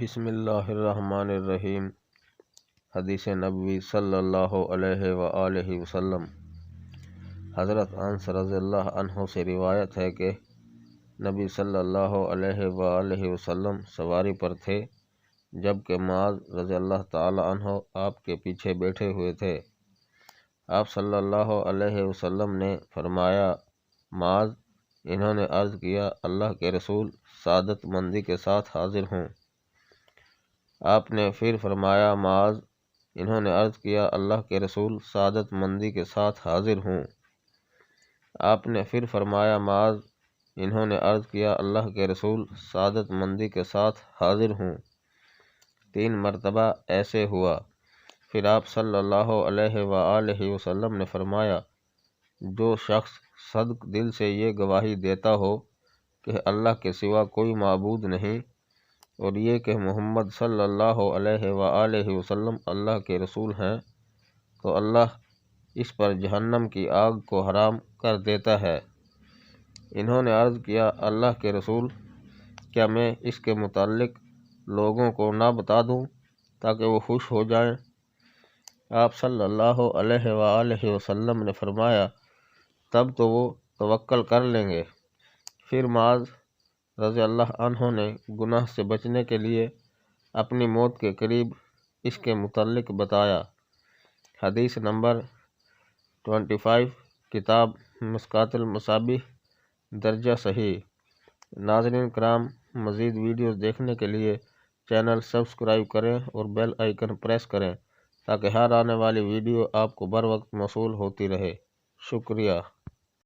بسم اللہ الرحمن الرحیم۔ حدیث نبوی صلی اللہ علیہ وآلہ وسلم۔ حضرت انس رضی اللہ عنہ سے روایت ہے کہ نبی صلی اللہ علیہ وآلہ وسلم سواری پر تھے جبکہ معاذ رضی اللہ تعالی عنہ آپ کے پیچھے بیٹھے ہوئے تھے۔ آپ صلی اللہ علیہ وسلم نے فرمایا، معاذ، انہوں نے عرض کیا، اللہ کے رسول سعادت مندی کے ساتھ حاضر ہوں۔ آپ نے پھر فرمایا، معاذ، انہوں نے عرض کیا، اللہ کے رسول سعادت مندی کے ساتھ حاضر ہوں۔ آپ نے پھر فرمایا، معاذ، انہوں نے عرض کیا، اللہ کے رسول سعادت مندی کے ساتھ حاضر ہوں۔ 3 مرتبہ ایسے ہوا۔ پھر آپ صلی اللہ علیہ وآلہ وسلم نے فرمایا، جو شخص صدق دل سے یہ گواہی دیتا ہو کہ اللہ کے سوا کوئی معبود نہیں اور یہ کہ محمد صلی اللہ علیہ وآلہ وسلم اللہ کے رسول ہیں، تو اللہ اس پر جہنم کی آگ کو حرام کر دیتا ہے۔ انہوں نے عرض کیا، اللہ کے رسول، کیا میں اس کے متعلق لوگوں کو نہ بتا دوں تاکہ وہ خوش ہو جائیں؟ آپ صلی اللہ علیہ وآلہ وسلم نے فرمایا، تب تو وہ توکل کر لیں گے۔ پھر معاذ رضی اللہ عنہ نے گناہ سے بچنے کے لیے اپنی موت کے قریب اس کے متعلق بتایا۔ حدیث نمبر 25، کتاب مشکوٰۃ المصابیح، درجہ صحیح۔ ناظرین کرام، مزید ویڈیوز دیکھنے کے لیے چینل سبسکرائب کریں اور بیل آئیکن پریس کریں تاکہ ہر آنے والی ویڈیو آپ کو بر وقت موصول ہوتی رہے۔ شکریہ۔